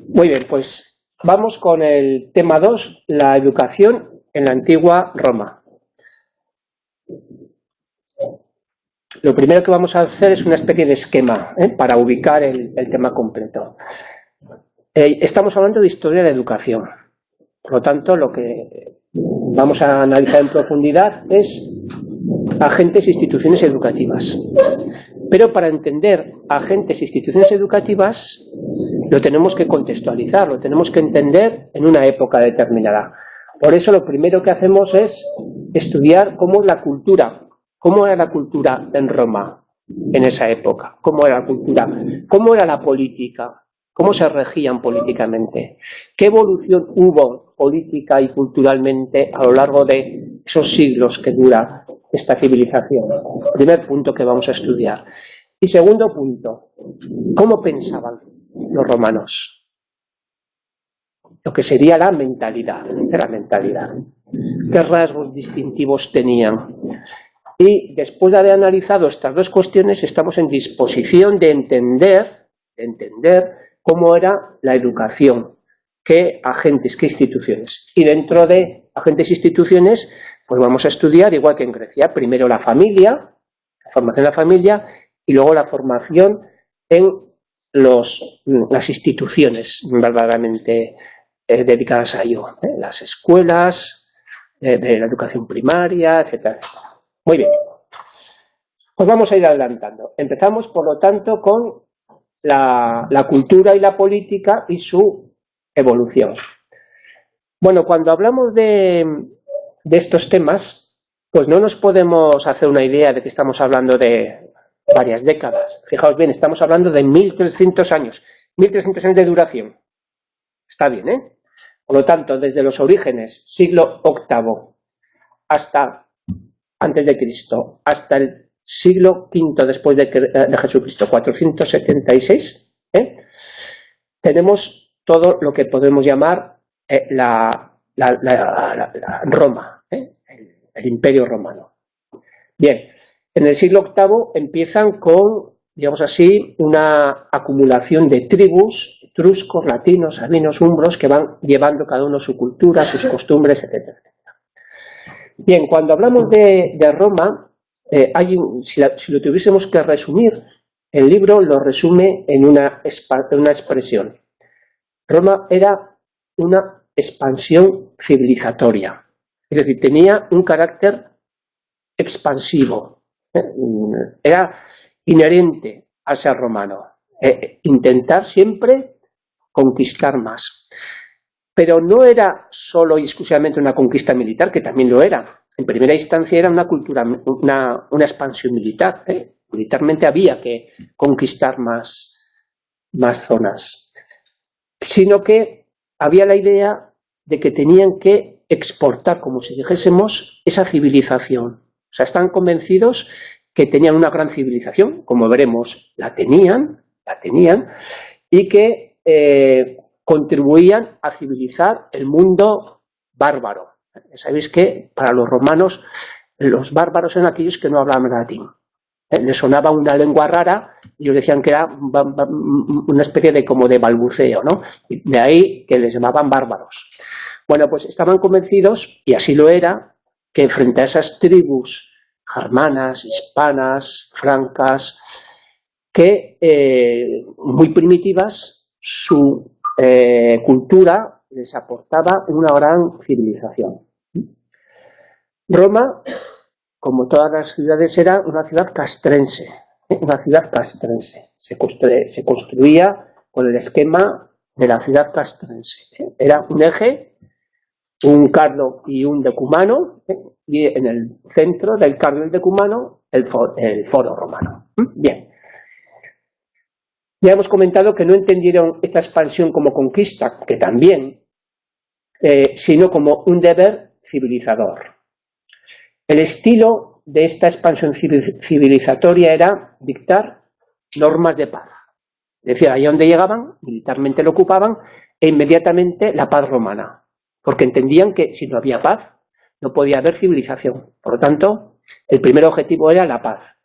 Muy bien, pues vamos con el tema 2, la educación en la antigua Roma. Lo primero que vamos a hacer es una especie de esquema para ubicar el tema completo. Estamos hablando de historia de la educación. Por lo tanto, lo que vamos a analizar en profundidad es agentes e instituciones educativas. Pero para entender agentes e instituciones educativas lo tenemos que contextualizar, lo tenemos que entender en una época determinada. Por eso lo primero que hacemos es estudiar cómo es la cultura, cómo era la cultura en Roma en esa época, cómo era la cultura, cómo era la política, cómo se regían políticamente, qué evolución hubo política y culturalmente a lo largo de esos siglos que dura esta civilización. Primer punto que vamos a estudiar. Y segundo punto, ¿cómo pensaban los romanos? Lo que sería la mentalidad, ¿Qué rasgos distintivos tenían? Y después de haber analizado estas dos cuestiones, estamos en disposición de entender cómo era la educación, qué agentes, qué instituciones. Y dentro de agentes e instituciones, pues vamos a estudiar, igual que en Grecia, primero la familia, la formación de la familia, y luego la formación en las instituciones verdaderamente dedicadas a ello, las escuelas, de la educación primaria, etcétera. Muy bien, pues vamos a ir adelantando. Empezamos, por lo tanto, con la cultura y la política y su evolución. Bueno, cuando hablamos de estos temas, pues no nos podemos hacer una idea de que estamos hablando de varias décadas. Fijaos bien, estamos hablando de 1300 años, 1300 años de duración. Está bien, ¿eh? Por lo tanto, desde los orígenes, siglo VIII, hasta antes de Cristo, hasta el siglo V después de Jesucristo, 476, tenemos todo lo que podemos llamar la Roma, el Imperio Romano. Bien, en el siglo VIII empiezan con, digamos así, una acumulación de tribus, etruscos, latinos, sabinos, umbros, que van llevando cada uno su cultura, sus costumbres, etc. Bien, cuando hablamos de Roma, si lo tuviésemos que resumir, el libro lo resume en una expresión. Roma era una expansión civilizatoria, es decir, tenía un carácter expansivo, era inherente al ser romano, intentar siempre conquistar más. Pero no era solo y exclusivamente una conquista militar, que también lo era. En primera instancia era una expansión militar. Militarmente había que conquistar más zonas. Sino que había la idea de que tenían que exportar, como si dijésemos, esa civilización. O sea, están convencidos que tenían una gran civilización, como veremos, la tenían, y que contribuían a civilizar el mundo bárbaro. Sabéis que para los romanos los bárbaros eran aquellos que no hablaban latín. Les sonaba una lengua rara y ellos decían que era una especie de como de balbuceo, ¿no? Y de ahí que les llamaban bárbaros. Bueno, pues estaban convencidos, y así lo era, que frente a esas tribus germanas, hispanas, francas, que muy primitivas, su cultura les aportaba una gran civilización. Roma, como todas las ciudades, era una ciudad castrense, Se construía con el esquema de la ciudad castrense. Era un eje, un cardo y un decumano, y en el centro del cardo y el decumano el foro romano. Bien. Ya hemos comentado que no entendieron esta expansión como conquista, que también, sino como un deber civilizador. El estilo de esta expansión civilizatoria era dictar normas de paz. Es decir, ahí donde llegaban, militarmente lo ocupaban, e inmediatamente la paz romana, porque entendían que si no había paz, no podía haber civilización. Por lo tanto, el primer objetivo era la paz.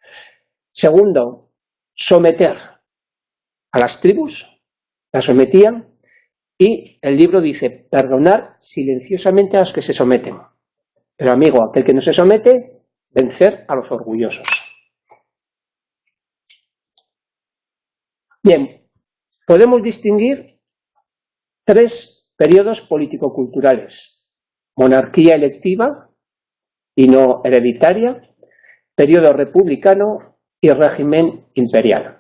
Segundo, someter. a las tribus, las sometían, y el libro dice, perdonar silenciosamente a los que se someten. Pero amigo, aquel que no se somete, vencer a los orgullosos. Bien, podemos distinguir tres periodos político-culturales: monarquía electiva y no hereditaria, periodo republicano y régimen imperial.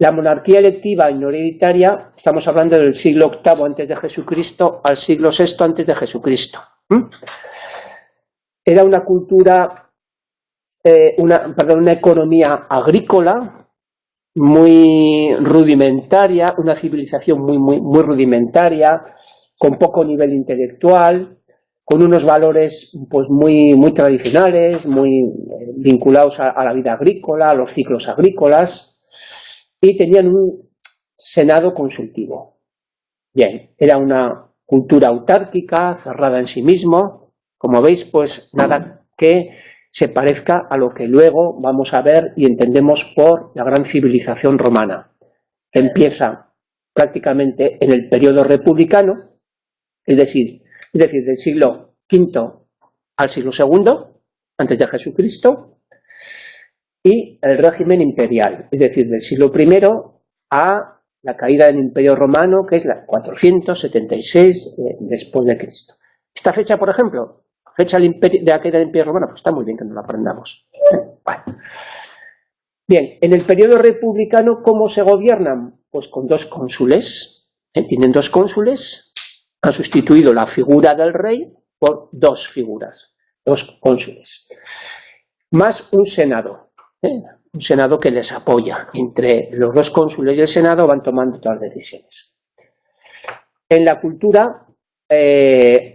La monarquía electiva y no hereditaria, estamos hablando del siglo VIII antes de Jesucristo al siglo VI antes de Jesucristo. Era una cultura, una economía agrícola muy rudimentaria, una civilización muy rudimentaria, con poco nivel intelectual, con unos valores pues muy tradicionales, muy vinculados a la vida agrícola, a los ciclos agrícolas, y tenían un senado consultivo. Bien, era una cultura autárquica, cerrada en sí mismo, como veis, pues nada que se parezca a lo que luego vamos a ver y entendemos por la gran civilización romana. Empieza prácticamente en el periodo republicano, es decir, del siglo V al siglo II, antes de Jesucristo, y el régimen imperial, es decir, del siglo I a la caída del Imperio Romano, que es la 476 después de Cristo. Esta fecha, por ejemplo, fecha de la caída del Imperio Romano, pues está muy bien que nos la aprendamos. Bueno. Bien, en el periodo republicano, ¿cómo se gobiernan? Pues con dos cónsules. Tienen dos cónsules, han sustituido la figura del rey por dos figuras, dos cónsules, más un senado. Un senado que les apoya. Entre los dos cónsules y el senado van tomando todas las decisiones. En la cultura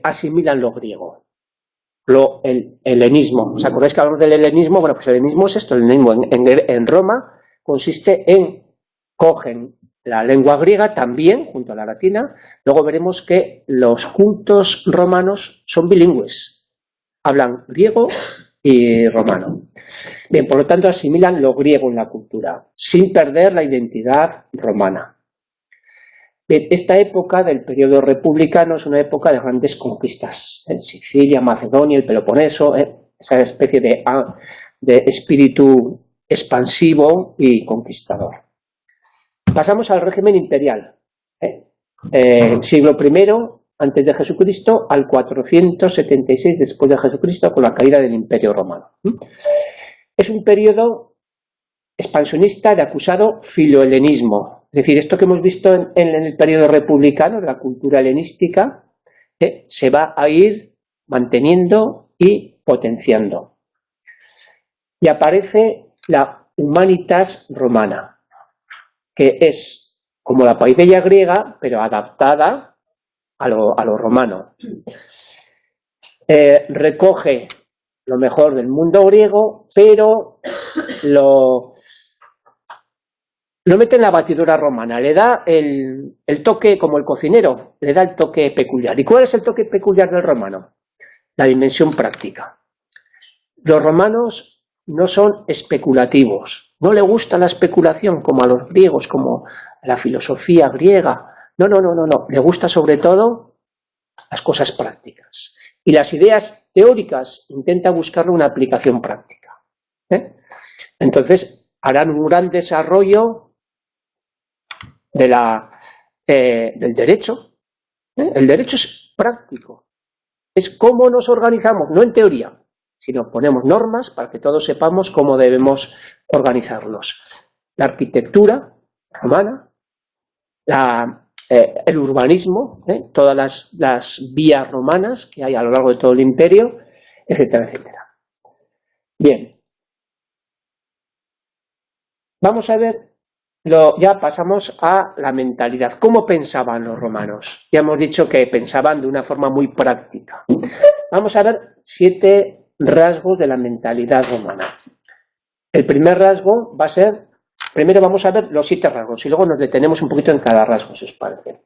asimilan lo griego, el helenismo. ¿Os acordáis que hablamos del helenismo? Bueno, pues el helenismo es esto. El helenismo en Roma consiste en cogen la lengua griega también, junto a la latina. Luego veremos que los cultos romanos son bilingües. Hablan griego y romano. Bien, por lo tanto asimilan lo griego en la cultura, sin perder la identidad romana. Bien, esta época del periodo republicano es una época de grandes conquistas. Sicilia, Macedonia, el Peloponeso, esa especie de espíritu expansivo y conquistador. Pasamos al régimen imperial. Siglo I antes de Jesucristo al 476 después de Jesucristo, con la caída del Imperio Romano. Es un periodo expansionista de acusado filohelenismo. Es decir, esto que hemos visto en el periodo republicano, la cultura helenística, se va a ir manteniendo y potenciando. Y aparece la humanitas romana, que es como la paideia griega, pero adaptada a lo romano. Recoge lo mejor del mundo griego, pero lo mete en la batidora romana, le da el toque, como el cocinero, le da el toque peculiar. ¿Y cuál es el toque peculiar del romano? La dimensión práctica. Los romanos no son especulativos, no le gusta la especulación como a los griegos, como a la filosofía griega. No, le gusta sobre todo las cosas prácticas. Y las ideas teóricas intenta buscarle una aplicación práctica. Entonces harán un gran desarrollo del derecho. El derecho es práctico. Es cómo nos organizamos, no en teoría, sino ponemos normas para que todos sepamos cómo debemos organizarnos. La arquitectura romana, el urbanismo, todas las vías romanas que hay a lo largo de todo el imperio, etcétera, etcétera. Bien. Vamos a ver, ya pasamos a la mentalidad. ¿Cómo pensaban los romanos? Ya hemos dicho que pensaban de una forma muy práctica. Vamos a ver 7 rasgos de la mentalidad romana. El primer rasgo va a ser, primero vamos a ver los 7 rasgos y luego nos detenemos un poquito en cada rasgo, si os parece.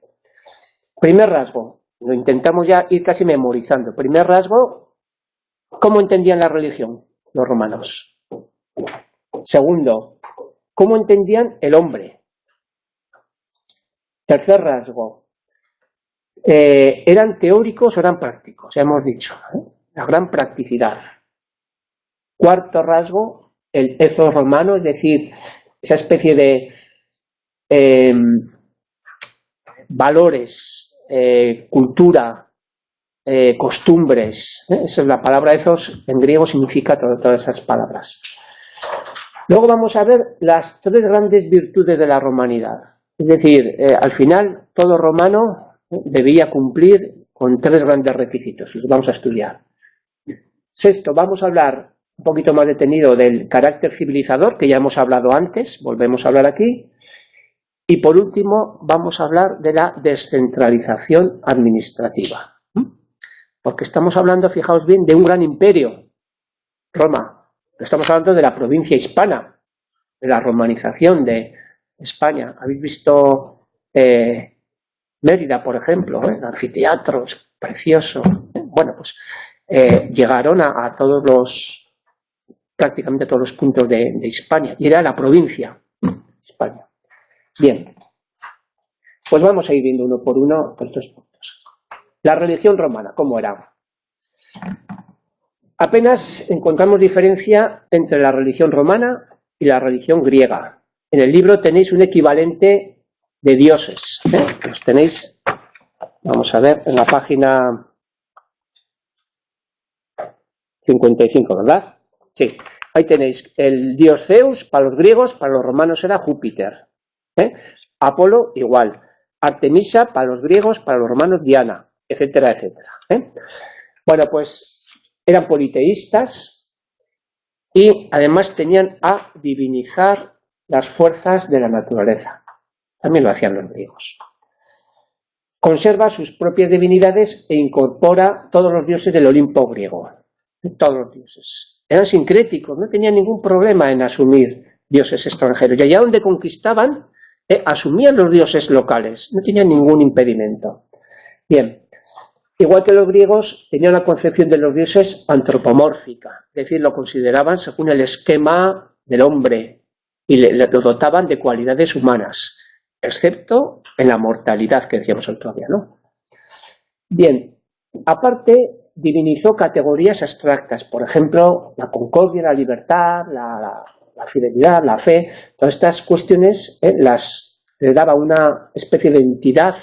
Primer rasgo, lo intentamos ya ir casi memorizando. Primer rasgo, ¿cómo entendían la religión los romanos? Segundo, ¿cómo entendían el hombre? Tercer rasgo. ¿Eran teóricos o eran prácticos? Ya hemos dicho, la gran practicidad. Cuarto rasgo, el ethos romano, es decir, esa especie de valores, cultura, costumbres. Esa es la palabra ethos, en griego significa todas esas palabras. Luego vamos a ver las tres grandes virtudes de la romanidad. Es decir, al final todo romano debía cumplir con tres grandes requisitos, los vamos a estudiar. Sexto, vamos a hablar un poquito más detenido del carácter civilizador, que ya hemos hablado antes, volvemos a hablar aquí. Y por último, vamos a hablar de la descentralización administrativa. Porque estamos hablando, fijaos bien, de un gran imperio, Roma. Estamos hablando de la provincia hispana, de la romanización de España. ¿Habéis visto Mérida, por ejemplo? El anfiteatro es precioso. Bueno, pues llegaron a todos los, prácticamente a todos los puntos de Hispania, y era la provincia España. Bien, pues vamos a ir viendo uno por uno estos puntos. La religión romana, ¿cómo era? Apenas encontramos diferencia entre la religión romana y la religión griega. En el libro tenéis un equivalente de dioses. Los tenéis, vamos a ver, en la página 55, ¿verdad? Sí, ahí tenéis el dios Zeus para los griegos, para los romanos era Júpiter. Apolo igual, Artemisa para los griegos, para los romanos Diana, etcétera, etcétera. Bueno, pues eran politeístas y además tenían a divinizar las fuerzas de la naturaleza. También lo hacían los griegos. Conserva sus propias divinidades e incorpora todos los dioses del Olimpo griego. Todos los dioses. Eran sincréticos, no tenían ningún problema en asumir dioses extranjeros. Y allá donde conquistaban, asumían los dioses locales, no tenían ningún impedimento. Bien, igual que los griegos, tenían una concepción de los dioses antropomórfica, es decir, lo consideraban según el esquema del hombre y lo dotaban de cualidades humanas, excepto en la mortalidad que decíamos el otro día, ¿no? Bien, aparte divinizó categorías abstractas, por ejemplo, la concordia, la libertad, la fidelidad, la fe, todas estas cuestiones le daba una especie de entidad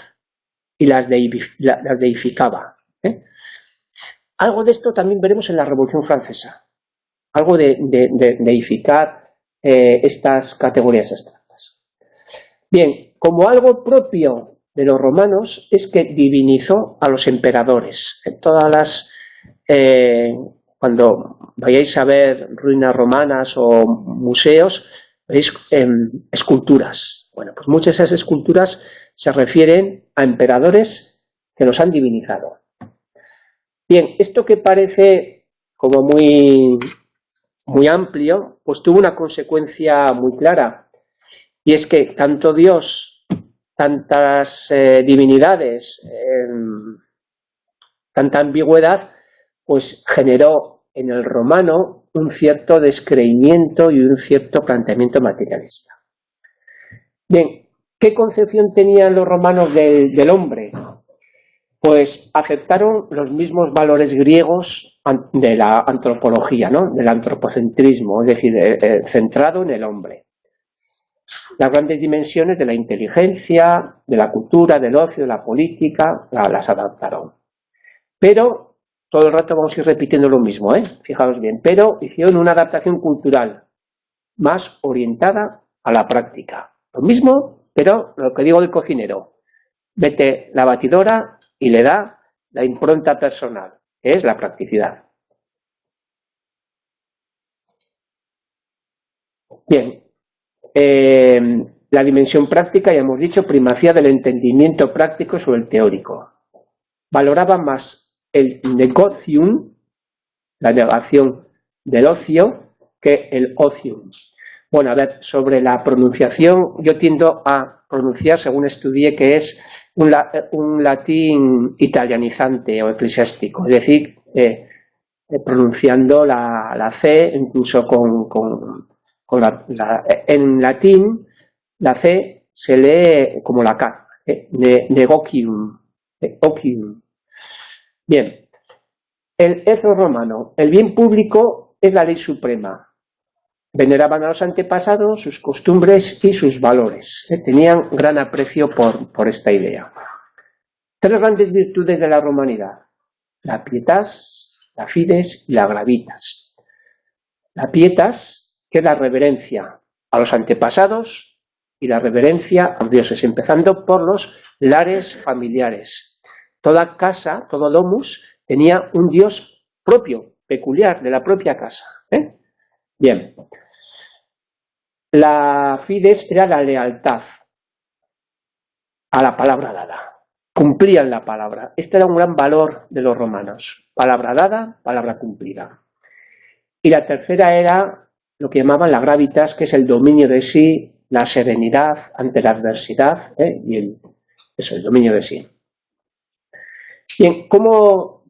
y las deificaba. Algo de esto también veremos en la Revolución Francesa, algo de deificar estas categorías abstractas. Bien, como algo propio de los romanos es que divinizó a los emperadores. En todas las cuando vayáis a ver ruinas romanas o museos, veis esculturas. Bueno, pues muchas de esas esculturas se refieren a emperadores que los han divinizado. Bien, esto que parece como muy amplio, pues tuvo una consecuencia muy clara, y es que tanto Dios, tantas divinidades, tanta ambigüedad, pues generó en el romano un cierto descreimiento y un cierto planteamiento materialista. Bien, ¿qué concepción tenían los romanos del hombre? Pues aceptaron los mismos valores griegos de la antropología, ¿no? Del antropocentrismo, es decir, centrado en el hombre. Las grandes dimensiones de la inteligencia, de la cultura, del ocio, de la política, las adaptaron. Pero todo el rato vamos a ir repitiendo lo mismo, fijaos bien, pero hicieron una adaptación cultural más orientada a la práctica. Lo mismo, pero lo que digo del cocinero, mete la batidora y le da la impronta personal, que es la practicidad. Bien, la dimensión práctica, ya hemos dicho, primacía del entendimiento práctico sobre el teórico. Valoraba más el negotium, la negación del ocio, que el ocium. Bueno, a ver, sobre la pronunciación, yo tiendo a pronunciar, según estudié, que es un latín italianizante o eclesiástico, es decir, pronunciando la C, incluso en latín, la C se lee como la K, negocium. Bien, el ethos romano, el bien público es la ley suprema. Veneraban a los antepasados, sus costumbres y sus valores. Tenían gran aprecio por esta idea. Tres grandes virtudes de la romanidad: la pietas, la fides y la gravitas. La pietas, que es la reverencia a los antepasados, y la reverencia a los dioses, empezando por los lares familiares. Toda casa, todo domus, tenía un dios propio, peculiar, de la propia casa. Bien. La fides era la lealtad a la palabra dada. Cumplían la palabra. Este era un gran valor de los romanos. Palabra dada, palabra cumplida. Y la tercera era lo que llamaban la gravitas, que es el dominio de sí, la serenidad ante la adversidad, y el dominio de sí. Bien, ¿cómo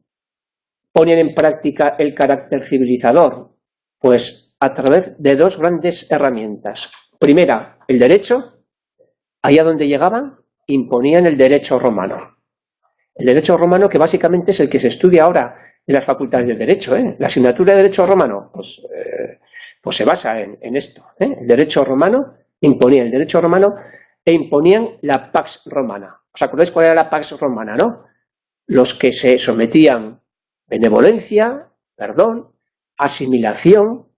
ponían en práctica el carácter civilizador? Pues a través de dos grandes herramientas. Primera, el derecho. Allá donde llegaban, imponían el derecho romano. El derecho romano, que básicamente es el que se estudia ahora en las facultades de derecho. La asignatura de derecho romano, pues se basa en esto. El derecho romano, imponían el derecho romano e imponían la pax romana. ¿Os acordáis cuál era la pax romana, no? Los que se sometían: benevolencia, perdón, asimilación.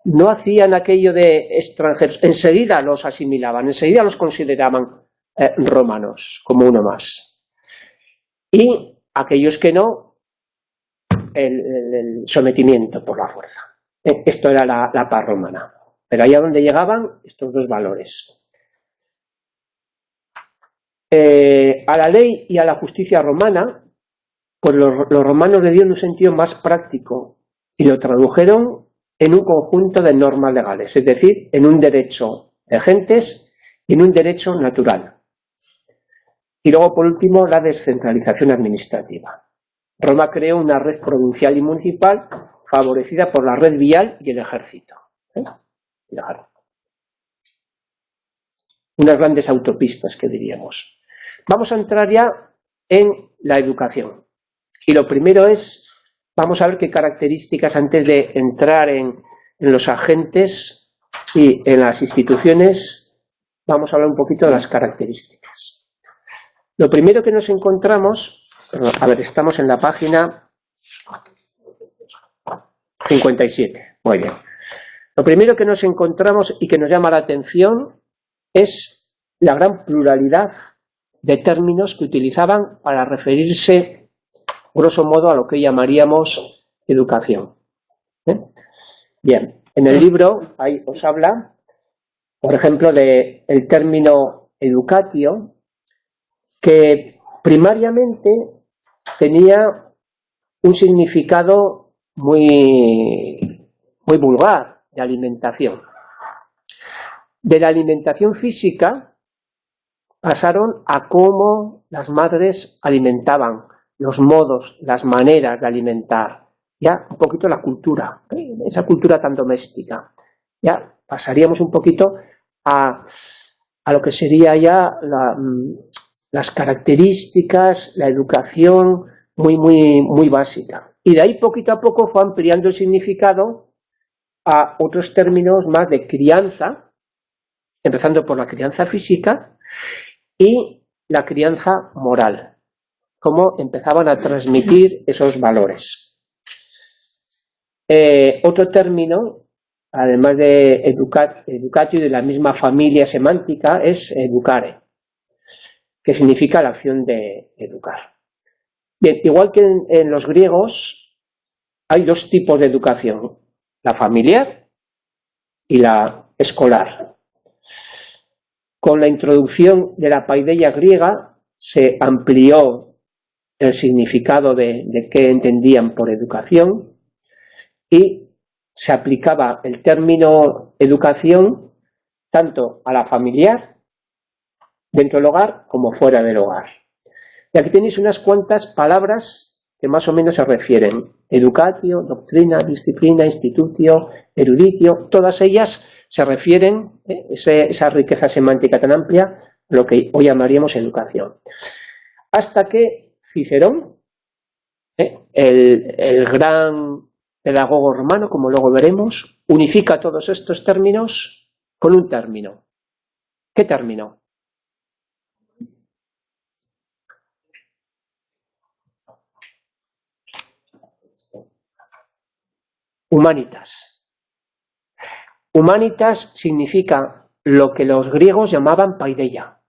No hacían aquello de extranjeros, enseguida los asimilaban, enseguida los consideraban romanos, como uno más. Y aquellos que no, el sometimiento por la fuerza. Esto era la paz romana. Pero allá donde llegaban estos dos valores. A la ley y a la justicia romana, pues los romanos le dieron un sentido más práctico y lo tradujeron en un conjunto de normas legales, es decir, en un derecho de gentes y en un derecho natural. Y luego, por último, la descentralización administrativa. Roma creó una red provincial y municipal favorecida por la red vial y el ejército. Unas grandes autopistas, que diríamos. Vamos a entrar ya en la educación. Y lo primero es, vamos a ver qué características, antes de entrar en los agentes y en las instituciones, vamos a hablar un poquito de las características. Lo primero que nos encontramos, a ver, estamos en la página 57, muy bien. Lo primero que nos encontramos y que nos llama la atención es la gran pluralidad de términos que utilizaban para referirse, grosso modo, a lo que llamaríamos educación. Bien, en el libro ahí os habla, por ejemplo, del término educatio, que primariamente tenía un significado muy vulgar, de alimentación. De la alimentación física pasaron a cómo las madres alimentaban, los modos, las maneras de alimentar, ya un poquito la cultura, esa cultura tan doméstica. Ya pasaríamos un poquito a lo que sería ya las características, la educación muy básica. Y de ahí poquito a poco fue ampliando el significado a otros términos más de crianza, empezando por la crianza física y la crianza moral, cómo empezaban a transmitir esos valores. Otro término, además de educatio y de la misma familia semántica, es educare, que significa la acción de educar. Bien, igual que en los griegos, hay dos tipos de educación: la familiar y la escolar. Con la introducción de la paideia griega se amplió el significado de qué entendían por educación y se aplicaba el término educación tanto a la familiar, dentro del hogar, como fuera del hogar. Y aquí tenéis unas cuantas palabras que más o menos se refieren: educatio, doctrina, disciplina, institutio, eruditio. Todas ellas se refieren, esa riqueza semántica tan amplia, lo que hoy llamaríamos educación. Hasta que Cicerón, el gran pedagogo romano, como luego veremos, unifica todos estos términos con un término. ¿Qué término? Humanitas. Humanitas significa lo que los griegos llamaban paideia.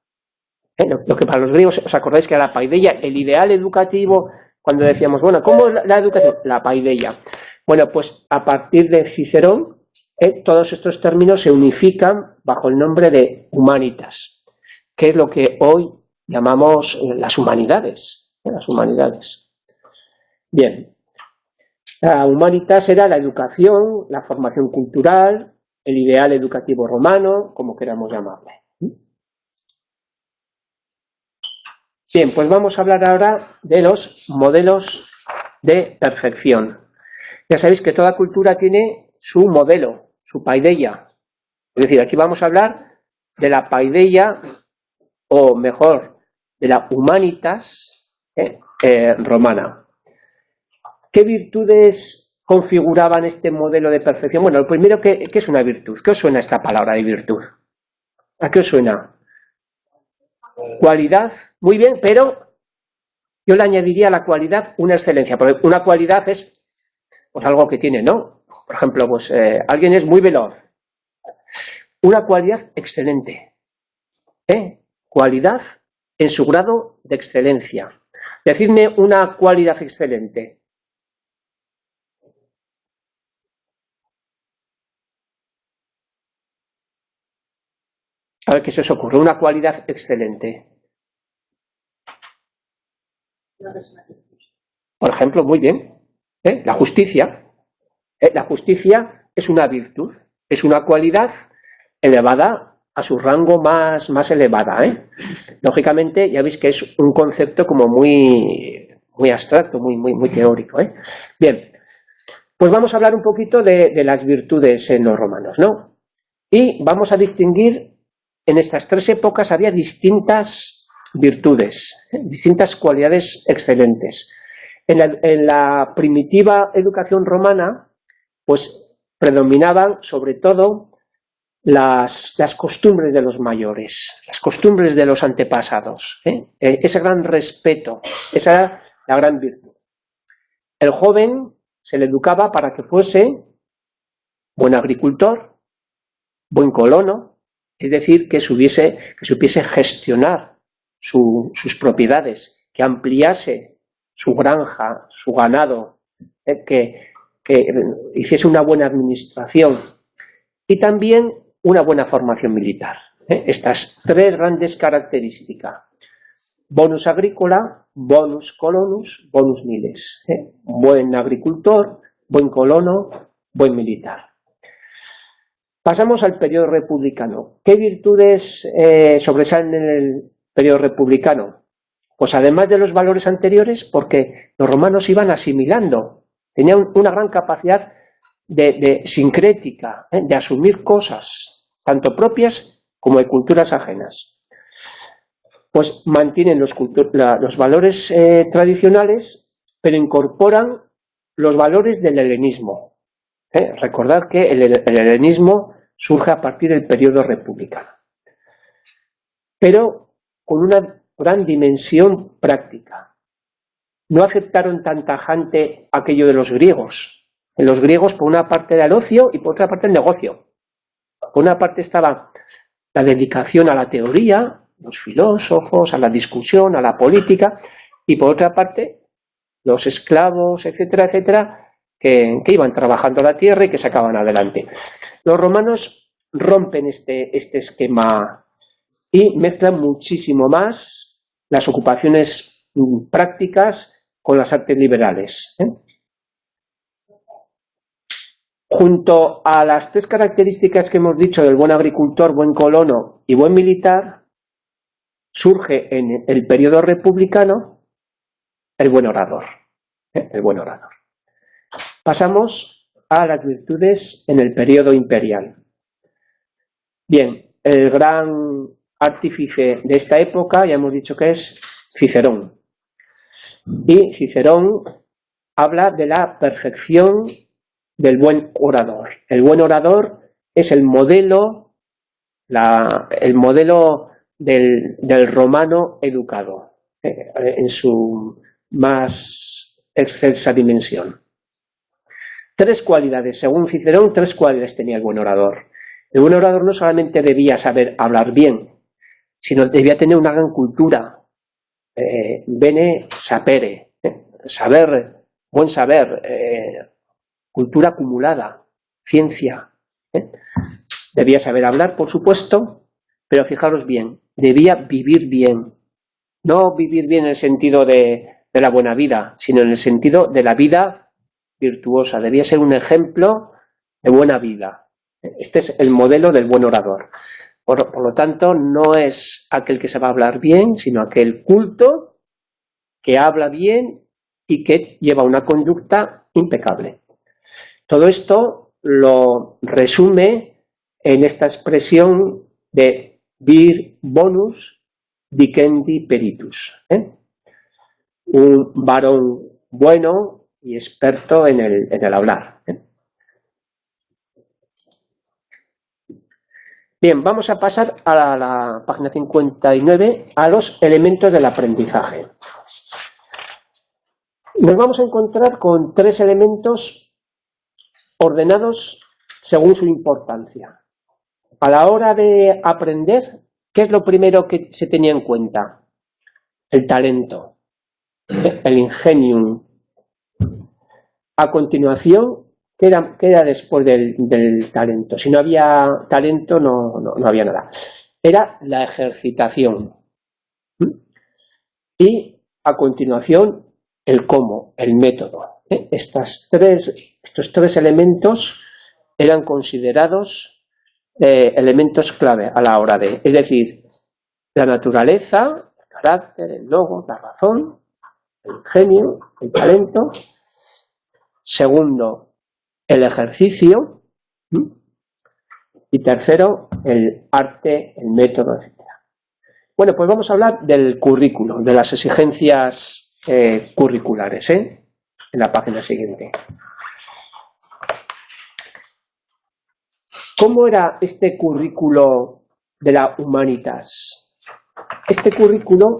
Lo que para los griegos, ¿os acordáis que era la paideia? El ideal educativo, cuando decíamos, bueno, ¿cómo es la educación? La paideia. Bueno, pues a partir de Cicerón, todos estos términos se unifican bajo el nombre de humanitas, que es lo que hoy llamamos las humanidades. Las humanidades. Bien. La humanitas era la educación, la formación cultural, el ideal educativo romano, como queramos llamarle. Bien, pues vamos a hablar ahora de los modelos de perfección. Ya sabéis que toda cultura tiene su modelo, su paideia. Es decir, aquí vamos a hablar de la paideia, o mejor, de la humanitas romana. ¿Qué virtudes configuraban este modelo de perfección? Bueno, lo primero, ¿qué es una virtud? ¿Qué os suena esta palabra de virtud? ¿A qué os suena? Cualidad, muy bien, pero yo le añadiría a la cualidad una excelencia, porque una cualidad es pues algo que tiene, ¿no? Por ejemplo, pues alguien es muy veloz. Una cualidad excelente. Cualidad en su grado de excelencia. Decidme una cualidad excelente. A ver qué se os ocurre. Una cualidad excelente. Por ejemplo, muy bien. La justicia. La justicia es una virtud, es una cualidad elevada a su rango más elevada. Lógicamente, ya veis que es un concepto como muy abstracto, muy teórico. Bien, pues vamos a hablar un poquito de las virtudes en los romanos, ¿no? Y vamos a distinguir, en estas tres épocas había distintas virtudes, distintas cualidades excelentes. En la primitiva educación romana, pues predominaban sobre todo las costumbres de los mayores, las costumbres de los antepasados, ese gran respeto, esa era la gran virtud. El joven se le educaba para que fuese buen agricultor, buen colono, es decir, que supiese gestionar sus propiedades, que ampliase su granja, su ganado, que hiciese una buena administración y también una buena formación militar. Estas tres grandes características: bonus agrícola, bonus colonus, bonus miles. Buen agricultor, buen colono, buen militar. Pasamos al periodo republicano. ¿Qué virtudes sobresalen en el periodo republicano? Pues además de los valores anteriores, porque los romanos iban asimilando, tenían una gran capacidad de sincrética, de asumir cosas, tanto propias como de culturas ajenas. Pues mantienen los valores tradicionales, pero incorporan los valores del helenismo. Recordad que el helenismo surge a partir del periodo republicano, pero con una gran dimensión práctica. No aceptaron tan tajante aquello de los griegos. En los griegos, por una parte era el ocio y por otra parte el negocio. Por una parte estaba la dedicación a la teoría, los filósofos, a la discusión, a la política, y por otra parte los esclavos, etcétera, etcétera, que iban trabajando la tierra y que sacaban adelante. Los romanos rompen este esquema y mezclan muchísimo más las ocupaciones prácticas con las artes liberales. Junto a las tres características que hemos dicho del buen agricultor, buen colono y buen militar, surge en el periodo republicano el buen orador. El buen orador. Pasamos a las virtudes en el periodo imperial. Bien, el gran artífice de esta época, ya hemos dicho que es Cicerón. Y Cicerón habla de la perfección del buen orador. El buen orador es el modelo del romano educado, en su más excelsa dimensión. Tres cualidades, según Cicerón, tres cualidades tenía el buen orador. El buen orador no solamente debía saber hablar bien, sino debía tener una gran cultura, bene sapere, buen saber, cultura acumulada, ciencia. Debía saber hablar, por supuesto, pero fijaros bien, debía vivir bien. No vivir bien en el sentido de la buena vida, sino en el sentido de la vida virtuosa. Debía ser un ejemplo de buena vida. Este es el modelo del buen orador. Por lo tanto, no es aquel que se va a hablar bien, sino aquel culto que habla bien y que lleva una conducta impecable. Todo esto lo resume en esta expresión de vir bonus dicendi peritus. Un varón bueno y experto en el hablar. Bien, vamos a pasar a la página 59, a los elementos del aprendizaje. Nos vamos a encontrar con tres elementos ordenados según su importancia. A la hora de aprender, ¿qué es lo primero que se tenía en cuenta? El talento, el ingenium. A continuación, ¿qué era después del talento? Si no había talento, no había nada. Era la ejercitación. Y a continuación, el cómo, el método. Estos tres elementos eran considerados elementos clave a la hora de, es decir, la naturaleza, el carácter, el logos, la razón, el ingenio, el talento. Segundo, el ejercicio. Y tercero, el arte, el método, etc. Bueno, pues vamos a hablar del currículo, de las exigencias curriculares, en la página siguiente. ¿Cómo era este currículo de la Humanitas? Este currículo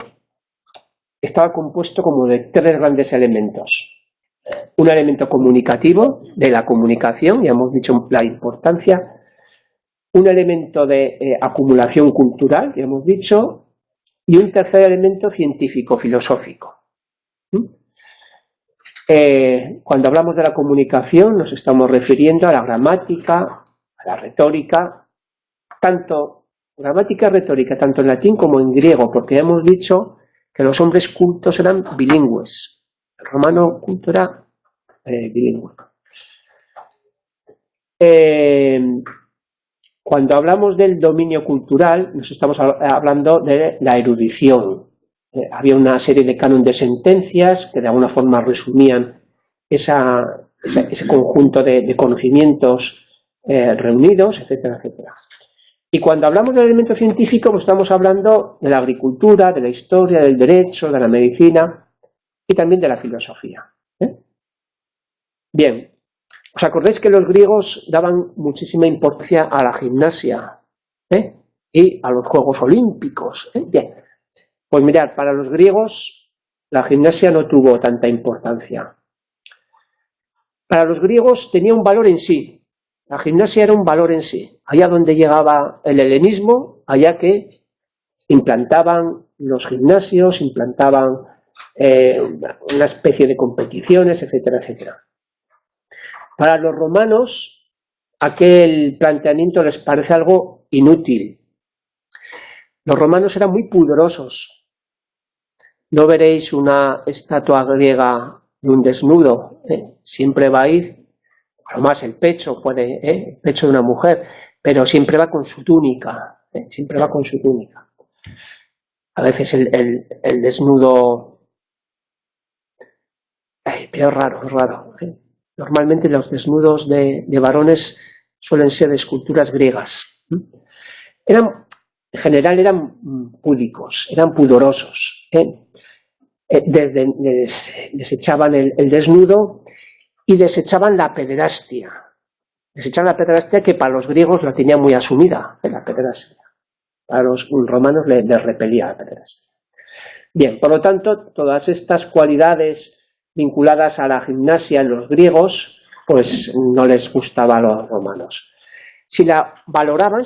estaba compuesto como de tres grandes elementos. Un elemento comunicativo, de la comunicación, ya hemos dicho la importancia. Un elemento de acumulación cultural, ya hemos dicho. Y un tercer elemento científico-filosófico. Cuando hablamos de la comunicación nos estamos refiriendo a la gramática, a la retórica, tanto gramática y retórica, tanto en latín como en griego, porque ya hemos dicho que los hombres cultos eran bilingües. El romano culto era bilingüe. Cuando hablamos del dominio cultural, nos estamos hablando de la erudición. Había una serie de cánones de sentencias que de alguna forma resumían ese conjunto de conocimientos reunidos, etcétera, etcétera. Y cuando hablamos del elemento científico, pues estamos hablando de la agricultura, de la historia, del derecho, de la medicina y también de la filosofía. Bien. ¿Os acordáis que los griegos daban muchísima importancia a la gimnasia y a los Juegos Olímpicos? Bien, pues mirad, para los griegos la gimnasia no tuvo tanta importancia. Para los griegos tenía un valor en sí. La gimnasia era un valor en sí. Allá donde llegaba el helenismo, allá que implantaban los gimnasios, implantaban una especie de competiciones, etcétera, etcétera. Para los romanos, aquel planteamiento les parece algo inútil. Los romanos eran muy pudorosos. No veréis una estatua griega de un desnudo. Siempre va a ir, además el pecho, el pecho de una mujer, pero siempre va con su túnica. Siempre va con su túnica. A veces el desnudo... pero es raro. Normalmente los desnudos de varones suelen ser de esculturas griegas. Eran en general eran púdicos, eran pudorosos. Desechaban el desnudo y desechaban la pederastia. Desechaban la pederastia, que para los griegos la tenían muy asumida, la pederastia. Para los romanos les repelía la pederastia. Bien, por lo tanto, todas estas cualidades vinculadas a la gimnasia en los griegos, pues no les gustaba a los romanos. Si valoraban,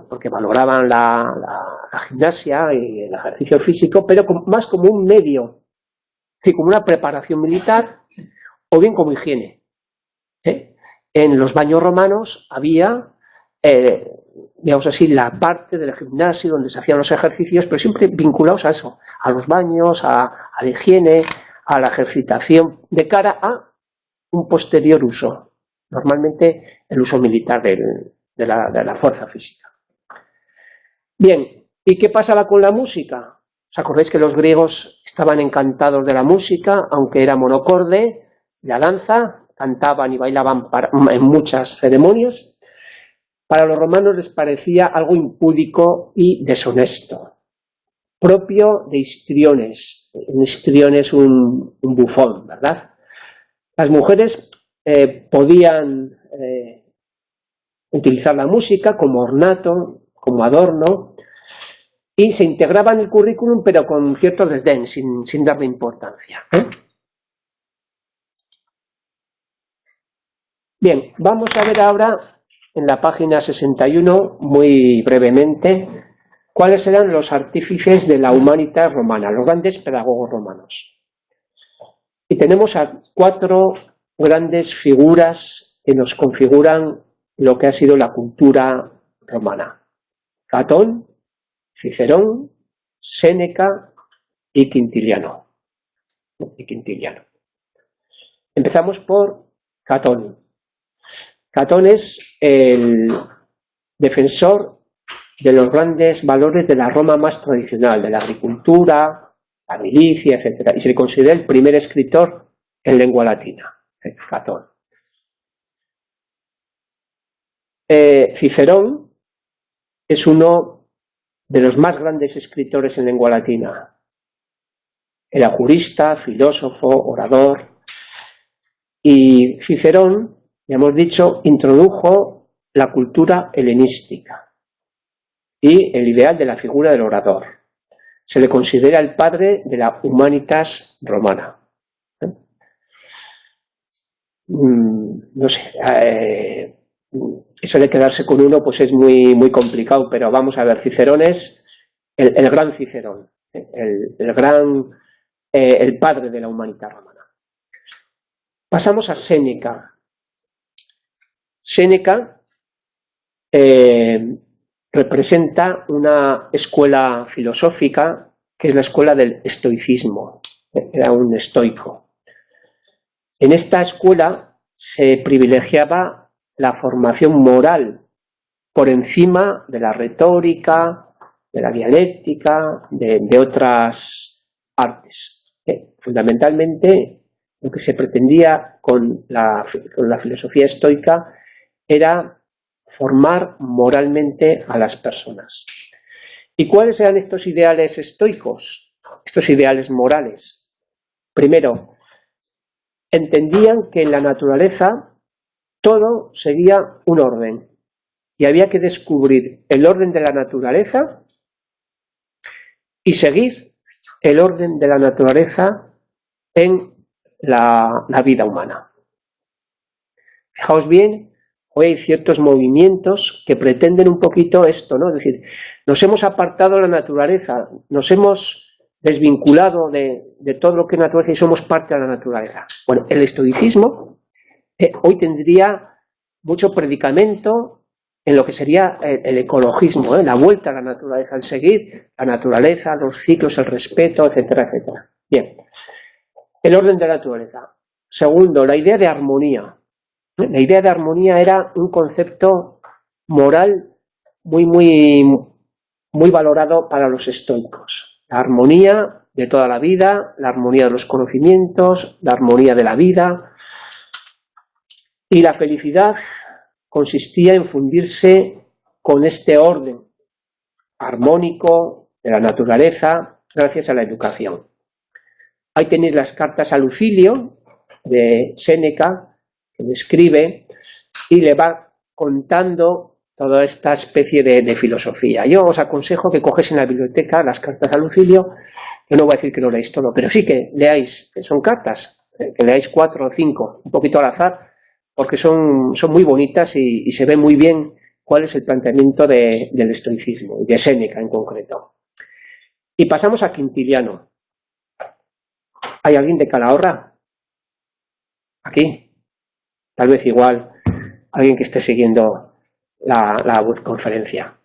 porque valoraban la gimnasia y el ejercicio físico, pero más como un medio, es decir, como una preparación militar o bien como higiene. En los baños romanos había, digamos así, la parte del gimnasio donde se hacían los ejercicios, pero siempre vinculados a eso, a los baños, a la higiene, a la ejercitación, de cara a un posterior uso. Normalmente el uso militar de la fuerza física. Bien, ¿y qué pasaba con la música? ¿Os acordáis que los griegos estaban encantados de la música, aunque era monocorde, la danza, cantaban y bailaban en muchas ceremonias? Para los romanos les parecía algo impúdico y deshonesto, propio de histriones. Un histrión es un bufón, ¿verdad? Las mujeres podían utilizar la música como ornato, como adorno, y se integraba en el currículum, pero con cierto desdén, sin darle importancia. Bien, vamos a ver ahora en la página 61, muy brevemente, cuáles eran los artífices de la humanitas romana, los grandes pedagogos romanos. Y tenemos a 4 grandes figuras que nos configuran lo que ha sido la cultura romana: Catón, Cicerón, Séneca y Quintiliano. Empezamos por Catón. Catón es el defensor de los grandes valores de la Roma más tradicional, de la agricultura, la milicia, etc. Y se le considera el primer escritor en lengua latina, Catón. Cicerón es uno de los más grandes escritores en lengua latina. Era jurista, filósofo, orador. Y Cicerón, ya hemos dicho, introdujo la cultura helenística y el ideal de la figura del orador. Se le considera el padre de la humanitas romana. No sé, eso de quedarse con uno pues es muy complicado, pero vamos a ver, Cicerón es el gran Cicerón, el padre de la humanitas romana. Pasamos a Séneca. Séneca representa una escuela filosófica que es la escuela del estoicismo. Era un estoico. En esta escuela se privilegiaba la formación moral por encima de la retórica, de la dialéctica, de otras artes. Fundamentalmente, lo que se pretendía con la filosofía estoica era formar moralmente a las personas. ¿Y cuáles eran estos ideales estoicos? Estos ideales morales. Primero, entendían que en la naturaleza todo seguía un orden y había que descubrir el orden de la naturaleza y seguir el orden de la naturaleza en la vida humana. Fijaos bien, hoy hay ciertos movimientos que pretenden un poquito esto, ¿no? Es decir, nos hemos apartado de la naturaleza, nos hemos desvinculado de todo lo que es naturaleza y somos parte de la naturaleza. Bueno, el estoicismo hoy tendría mucho predicamento en lo que sería el ecologismo, la vuelta a la naturaleza, el seguir la naturaleza, los ciclos, el respeto, etcétera, etcétera. Bien, el orden de la naturaleza. Segundo, la idea de armonía. La idea de armonía era un concepto moral muy valorado para los estoicos. La armonía de toda la vida, la armonía de los conocimientos, la armonía de la vida. Y la felicidad consistía en fundirse con este orden, armónico de la naturaleza gracias a la educación. Ahí tenéis las cartas a Lucilio de Séneca, que le escribe y le va contando toda esta especie de filosofía. Yo os aconsejo que coges en la biblioteca las cartas a Lucilio. Yo no voy a decir que lo leáis todo, pero sí que leáis, que son cartas, que leáis 4 o 5, un poquito al azar, porque son muy bonitas y se ve muy bien cuál es el planteamiento del estoicismo, y de Séneca en concreto. Y pasamos a Quintiliano. ¿Hay alguien de Calahorra? Aquí. Tal vez igual alguien que esté siguiendo la conferencia.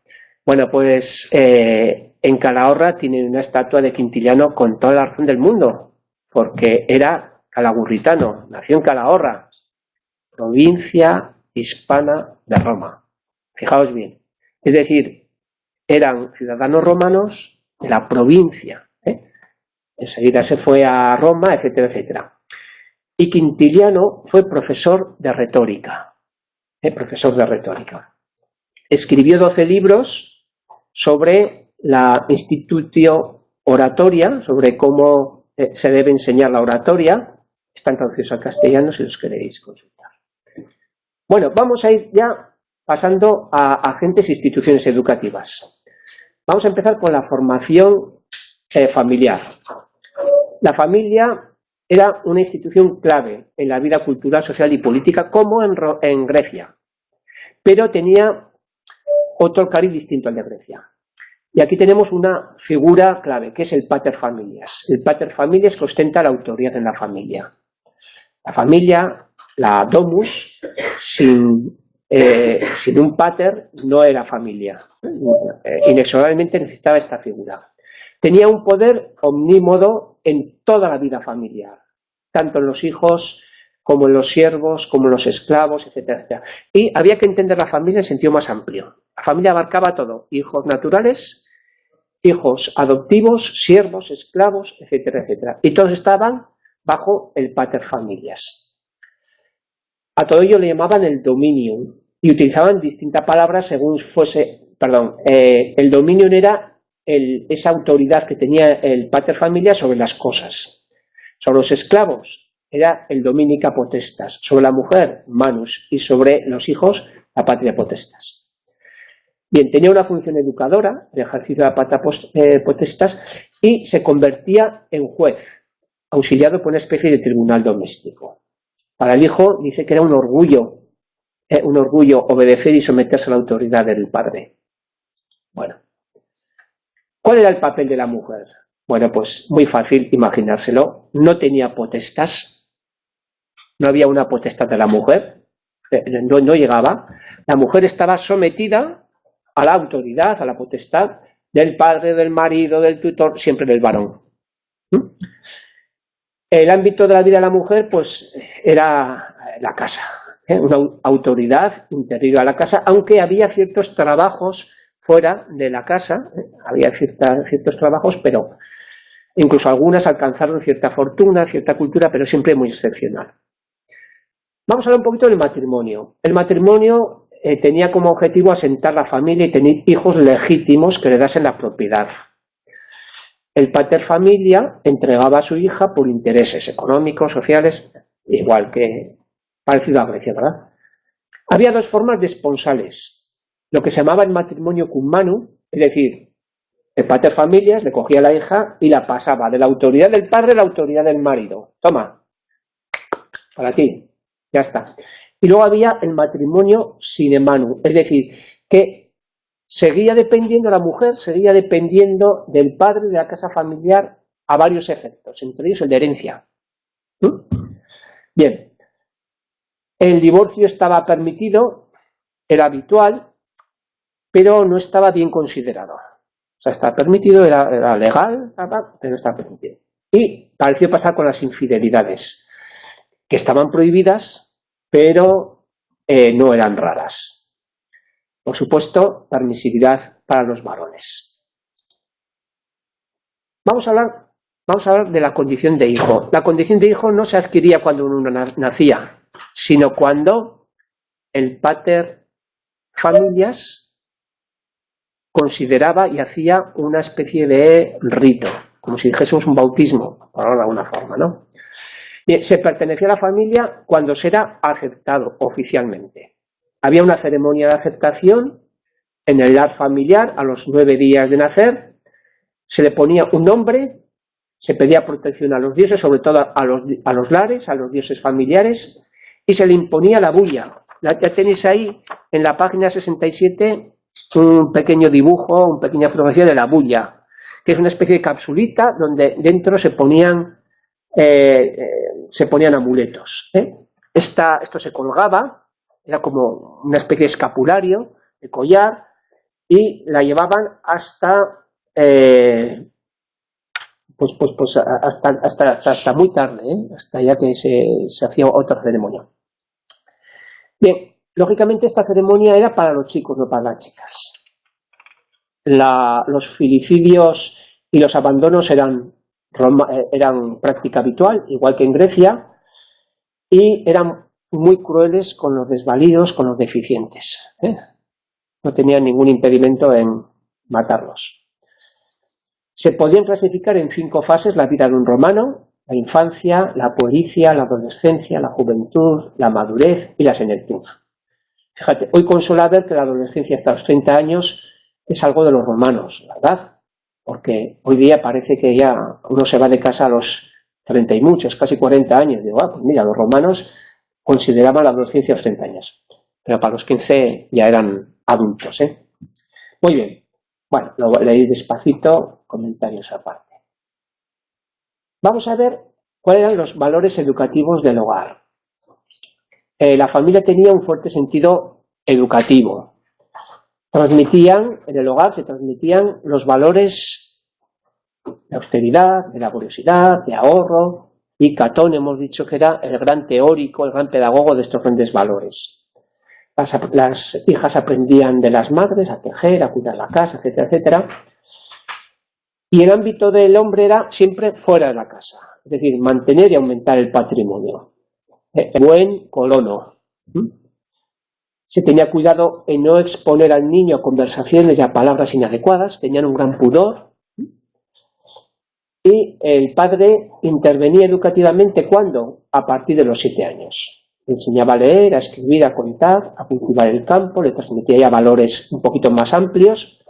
Bueno, pues en Calahorra tienen una estatua de Quintiliano con toda la razón del mundo, porque era calagurritano, nació en Calahorra, provincia hispana de Roma. Fijaos bien. Es decir, eran ciudadanos romanos de la provincia. Enseguida se fue a Roma, etcétera, etcétera. Y Quintiliano fue profesor de retórica. Profesor de retórica. Escribió 12 libros sobre la institutio oratoria, sobre cómo se debe enseñar la oratoria. Están traducidos al castellano si los queréis consultar. Bueno, vamos a ir ya pasando a agentes e instituciones educativas. Vamos a empezar con la formación familiar. La familia era una institución clave en la vida cultural, social y política, como en Grecia, pero tenía otro cariz distinto al de Grecia. Y aquí tenemos una figura clave, que es el pater familias. El pater familias que ostenta la autoridad en la familia. La familia, la domus, sin un pater no era familia. Inexorablemente necesitaba esta figura. Tenía un poder omnímodo en toda la vida familiar, tanto en los hijos como en los siervos, como en los esclavos, etcétera, etcétera. Y había que entender la familia en sentido más amplio. La familia abarcaba todo: hijos naturales, hijos adoptivos, siervos, esclavos, etcétera, etcétera. Y todos estaban bajo el pater familias. A todo ello le llamaban el dominium y utilizaban distintas palabras según fuese, el dominium era esa autoridad que tenía el pater familias sobre las cosas. Sobre los esclavos era el dominica potestas, sobre la mujer manus y sobre los hijos la patria potestas. Bien, tenía una función educadora, el ejercicio de la patria potestas, y se convertía en juez, auxiliado por una especie de tribunal doméstico. Para el hijo dice que era un orgullo obedecer y someterse a la autoridad del padre. Bueno, ¿cuál era el papel de la mujer? Bueno, pues muy fácil imaginárselo. No tenía potestas, no había una potestad de la mujer, no llegaba. La mujer estaba sometida a la autoridad, a la potestad del padre, del marido, del tutor, siempre del varón. El ámbito de la vida de la mujer, pues, era la casa, una autoridad interior a la casa, aunque había ciertos trabajos fuera de la casa, había ciertos trabajos, pero incluso algunas alcanzaron cierta fortuna, cierta cultura, pero siempre muy excepcional. Vamos a hablar un poquito del matrimonio. El matrimonio tenía como objetivo asentar la familia y tener hijos legítimos que heredasen la propiedad. El pater familia entregaba a su hija por intereses económicos, sociales, igual que parecido a Grecia, ¿verdad? Había dos formas de esponsales, lo que se llamaba el matrimonio cum manu, es decir, el pater familias le cogía a la hija y la pasaba de la autoridad del padre a la autoridad del marido. Toma, para ti, ya está. Y luego había el matrimonio sine manu, es decir, que seguía dependiendo, la mujer seguía dependiendo del padre de la casa familiar a varios efectos, entre ellos el de herencia. Bien, el divorcio estaba permitido, era habitual, pero no estaba bien considerado. O sea, estaba permitido, era legal, pero no estaba permitido. Y pareció pasar con las infidelidades, que estaban prohibidas, pero no eran raras. Por supuesto, permisividad para los varones. Vamos a hablar de la condición de hijo. La condición de hijo no se adquiría cuando uno nacía, sino cuando el pater familias consideraba y hacía una especie de rito, como si dijésemos un bautismo, por hablar de alguna forma, ¿no? Bien, se pertenecía a la familia cuando se era aceptado oficialmente. Había una ceremonia de aceptación en el lar familiar a los 9 días de nacer, se le ponía un nombre, se pedía protección a los dioses, sobre todo a los lares, a los dioses familiares, y se le imponía la bulla. Ya tenéis ahí en la página 67 un pequeño dibujo, una pequeña fotografía de la bulla, que es una especie de capsulita donde dentro se ponían amuletos. Esto se colgaba, era como una especie de escapulario, de collar, y la llevaban hasta hasta muy tarde, hasta ya que se hacía otra ceremonia. Bien, lógicamente esta ceremonia era para los chicos, no para las chicas. Los filicidios y los abandonos eran práctica habitual, igual que en Grecia, y eran muy crueles con los desvalidos, con los deficientes. No tenían ningún impedimento en matarlos. Se podían clasificar en 5 fases la vida de un romano: la infancia, la puericia, la adolescencia, la juventud, la madurez y la senectud. Fíjate, hoy consuela ver que la adolescencia hasta los 30 años es algo de los romanos, ¿verdad? Porque hoy día parece que ya uno se va de casa a los 30 y muchos, casi 40 años. Digo, pues mira, los romanos consideraban la adolescencia a los 30 años, pero para los 15 ya eran adultos, Muy bien. Bueno, lo leéis despacito, comentarios aparte. Vamos a ver cuáles eran los valores educativos del hogar. La familia tenía un fuerte sentido educativo. En el hogar se transmitían los valores de austeridad, de laboriosidad, de ahorro, y Catón hemos dicho que era el gran teórico, el gran pedagogo de estos grandes valores. Las hijas aprendían de las madres a tejer, a cuidar la casa, etcétera, etcétera. Y el ámbito del hombre era siempre fuera de la casa, es decir, mantener y aumentar el patrimonio. Buen colono. Se tenía cuidado en no exponer al niño a conversaciones y a palabras inadecuadas, tenían un gran pudor. Y el padre intervenía educativamente, ¿cuándo? A partir de los 7 años. Le enseñaba a leer, a escribir, a contar, a cultivar el campo, le transmitía ya valores un poquito más amplios,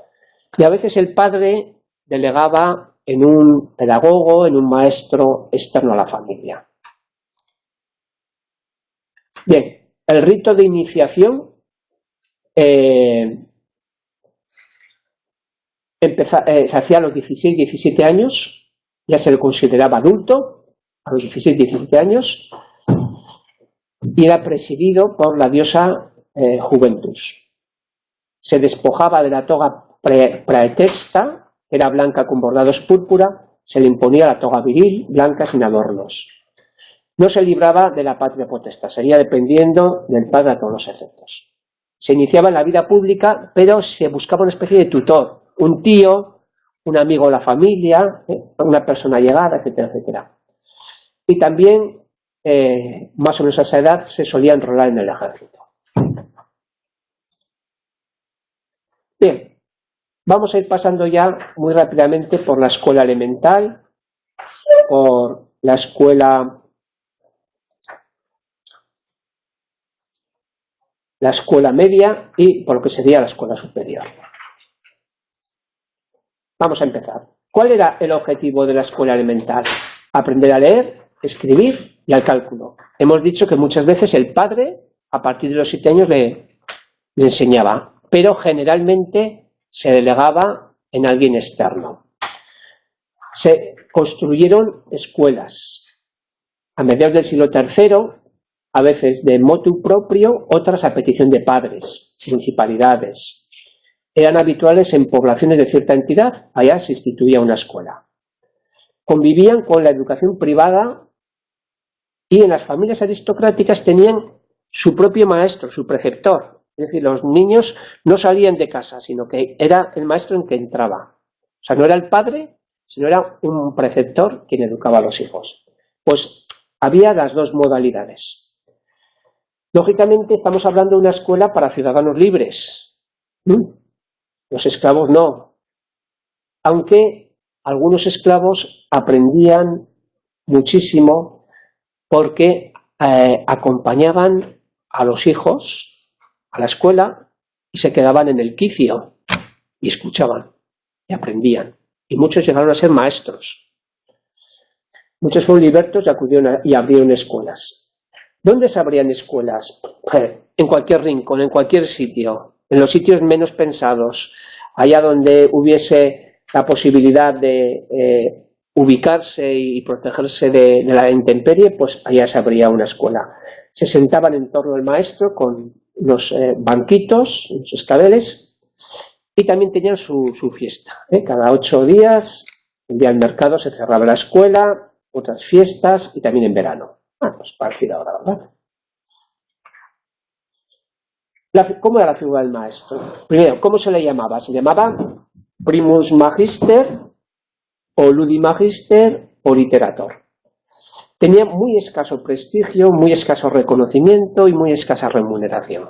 y a veces el padre delegaba en un pedagogo, en un maestro externo a la familia. Bien, el rito de iniciación se hacía a los 16, 17 años, ya se le consideraba adulto, a los 16, 17 años, y era presidido por la diosa Juventus. Se despojaba de la toga praetesta, que era blanca con bordados púrpura, se le imponía la toga viril, blanca sin adornos. No se libraba de la patria potestad, seguía dependiendo del padre a todos los efectos. Se iniciaba en la vida pública, pero se buscaba una especie de tutor, un tío, un amigo de la familia, una persona llegada, etcétera, etcétera. Y también, más o menos a esa edad, se solía enrolar en el ejército. Bien, vamos a ir pasando ya muy rápidamente por la escuela elemental, por la escuela media y por lo que sería la escuela superior. Vamos a empezar. ¿Cuál era el objetivo de la escuela elemental? Aprender a leer, escribir y al cálculo. Hemos dicho que muchas veces el padre, a partir de los 7 años, le enseñaba, pero generalmente se delegaba en alguien externo. Se construyeron escuelas. A mediados del siglo III, a veces de motu proprio, otras a petición de padres, principalidades. Eran habituales en poblaciones de cierta entidad, allá se instituía una escuela. Convivían con la educación privada y en las familias aristocráticas tenían su propio maestro, su preceptor. Es decir, los niños no salían de casa, sino que era el maestro en que entraba. O sea, no era el padre, sino era un preceptor quien educaba a los hijos. Pues había las dos modalidades. Lógicamente estamos hablando de una escuela para ciudadanos libres. Los esclavos no, aunque algunos esclavos aprendían muchísimo porque acompañaban a los hijos a la escuela y se quedaban en el quicio y escuchaban y aprendían. Y muchos llegaron a ser maestros. Muchos fueron libertos y abrieron escuelas. ¿Dónde se abrían escuelas? En cualquier rincón, en cualquier sitio, en los sitios menos pensados, allá donde hubiese la posibilidad de ubicarse y protegerse de la intemperie, pues allá se abría una escuela. Se sentaban en torno al maestro con los banquitos, los escabeles, y también tenían su fiesta. Cada 8 días, el día del mercado se cerraba la escuela, otras fiestas y también en verano. Pues parecido ahora, ¿verdad? ¿Cómo era la figura del maestro? Primero, ¿cómo se le llamaba? Se llamaba primus magister o ludi magister o literator. Tenía muy escaso prestigio, muy escaso reconocimiento y muy escasa remuneración.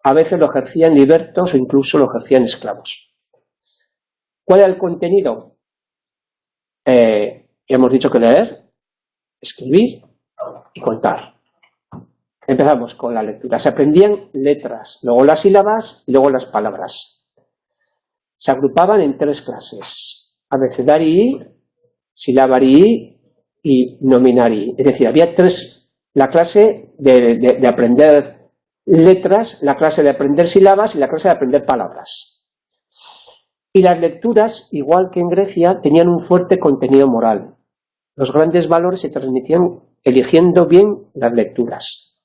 A veces lo ejercían libertos o incluso lo ejercían esclavos. ¿Cuál era el contenido? Hemos dicho que leer, escribir y contar. Empezamos con la lectura. Se aprendían letras, luego las sílabas y luego las palabras. Se agrupaban en 3 clases: abecedarii, silabarii y nominarii. Es decir, había 3: la clase de aprender letras, la clase de aprender sílabas y la clase de aprender palabras. Y las lecturas, igual que en Grecia, tenían un fuerte contenido moral. Los grandes valores se transmitían eligiendo bien las lecturas.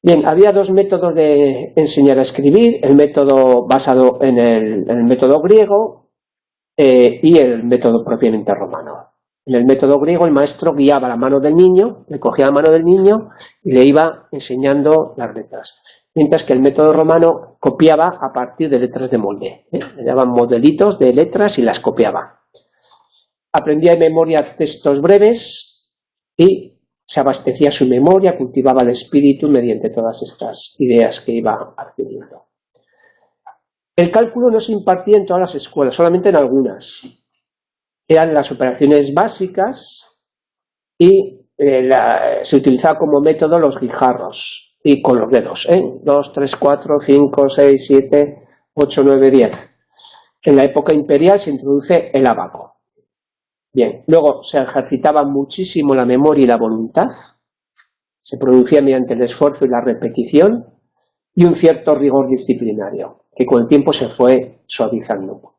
Bien, había 2 métodos de enseñar a escribir: el método basado en el método griego y el método propiamente romano. En el método griego, el maestro guiaba la mano del niño, le cogía la mano del niño y le iba enseñando las letras. Mientras que el método romano copiaba a partir de letras de molde. Le daban modelitos de letras y las copiaba. Aprendía de memoria textos breves y se abastecía su memoria, cultivaba el espíritu mediante todas estas ideas que iba adquiriendo. El cálculo no se impartía en todas las escuelas, solamente en algunas. Eran las operaciones básicas y se utilizaba como método los guijarros y con los dedos. 2, 3, 4, 5, 6, 7, 8, 9, 10. En la época imperial se introduce el ábaco. Bien, luego se ejercitaba muchísimo la memoria y la voluntad. Se producía mediante el esfuerzo y la repetición y un cierto rigor disciplinario, que con el tiempo se fue suavizando.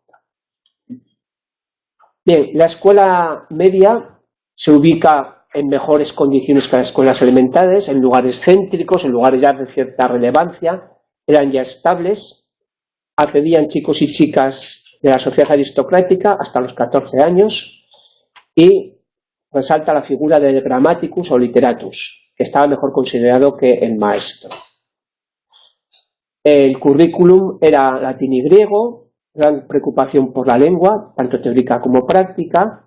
Bien, la escuela media se ubica en mejores condiciones que las escuelas elementales, en lugares céntricos, en lugares ya de cierta relevancia, eran ya estables, accedían chicos y chicas de la sociedad aristocrática hasta los 14 años y resalta la figura del grammaticus o literatus, que estaba mejor considerado que el maestro. El currículum era latín y griego, gran preocupación por la lengua, tanto teórica como práctica.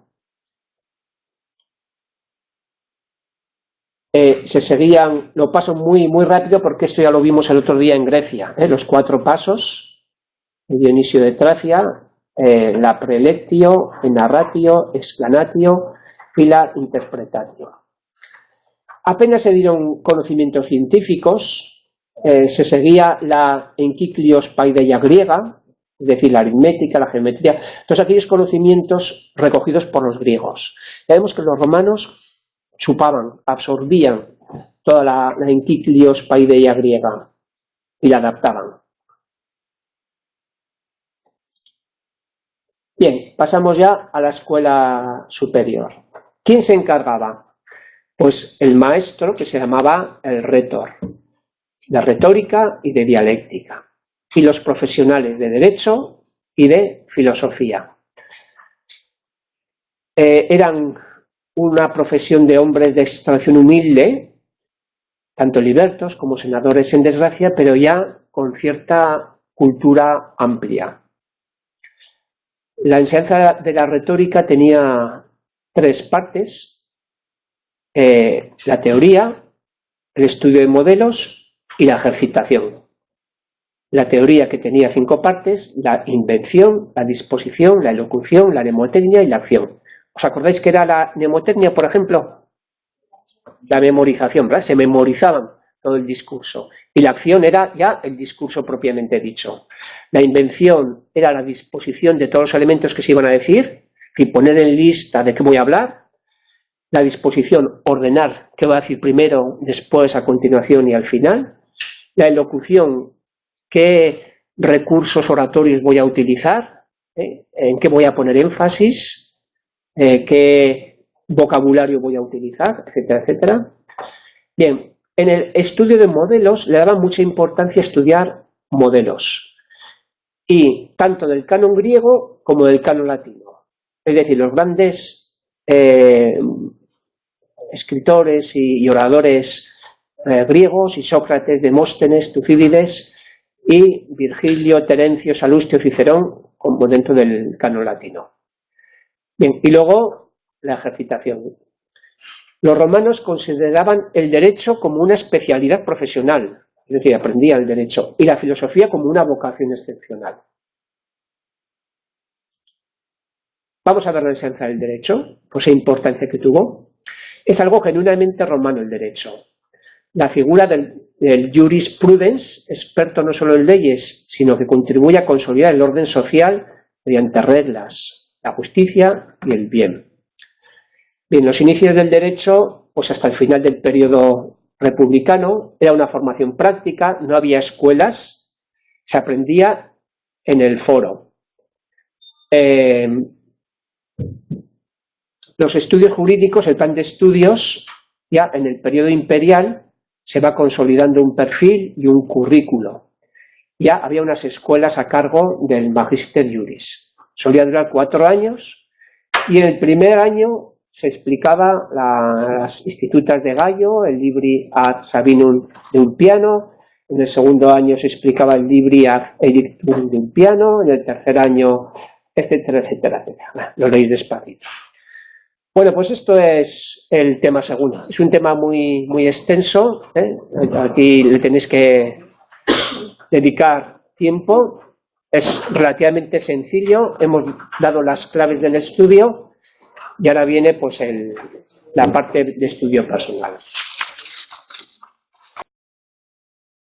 Se seguían, lo paso muy rápido porque esto ya lo vimos el otro día en Grecia, los 4 pasos: el Dionisio de Tracia, la prelectio, el narratio, explanatio y la interpretatio. Apenas se dieron conocimientos científicos, se seguía la enkyklios paideia griega, es decir, la aritmética, la geometría, todos aquellos conocimientos recogidos por los griegos. Ya vemos que los romanos chupaban, absorbían toda la enkyklios paideia griega y la adaptaban. Bien, pasamos ya a la escuela superior. ¿Quién se encargaba? Pues el maestro, que se llamaba el retor, de retórica y de dialéctica, y los profesionales de derecho y de filosofía. Eran una profesión de hombres de extracción humilde, tanto libertos como senadores en desgracia, pero ya con cierta cultura amplia. La enseñanza de la retórica tenía 3 partes: la teoría, el estudio de modelos y la ejercitación. la teoría que tenía 5 partes: la invención, la disposición, la elocución, la mnemotecnia y la acción. ¿Os acordáis que era la mnemotecnia, por ejemplo? La memorización, ¿verdad? Se memorizaban todo el discurso. Y la acción era ya el discurso propiamente dicho. La invención era la disposición de todos los elementos que se iban a decir, es decir, poner en lista de qué voy a hablar. La disposición, ordenar qué voy a decir primero, después, a continuación y al final. La elocución, qué recursos oratorios voy a utilizar, en qué voy a poner énfasis, qué vocabulario voy a utilizar, etcétera, etcétera. Bien, en el estudio de modelos le daban mucha importancia a estudiar modelos, y tanto del canon griego como del canon latino. Es decir, los grandes escritores y oradores griegos, y Sócrates, Demóstenes, Tucídides, y Virgilio, Terencio, Salustio, Cicerón, como dentro del canon latino. Bien, y luego la ejercitación. Los romanos consideraban el derecho como una especialidad profesional, es decir, aprendían el derecho, y la filosofía como una vocación excepcional. Vamos a ver la esencia del derecho, pues la importancia que tuvo. Es algo genuinamente romano el derecho. La figura del jurisprudens, experto no solo en leyes, sino que contribuye a consolidar el orden social mediante reglas, la justicia y el bien. Bien, los inicios del derecho, pues hasta el final del periodo republicano, era una formación práctica, no había escuelas, se aprendía en el foro. Los estudios jurídicos, el plan de estudios, ya en el periodo imperial se va consolidando un perfil y un currículo. Ya había unas escuelas a cargo del Magister Juris. Solía durar 4 años, y en el primer año se explicaba las Institutas de Gallo, el Libri ad Sabinum de Ulpiano. En el segundo año se explicaba el Libri ad Edictum de Ulpiano. En el tercer año, etcétera, etcétera, etcétera. Lo leéis despacito. Bueno, pues esto es el tema segundo. Es un tema muy, muy extenso, ¿eh? Aquí le tenéis que dedicar tiempo. Es relativamente sencillo. Hemos dado las claves del estudio y ahora viene pues la parte de estudio personal.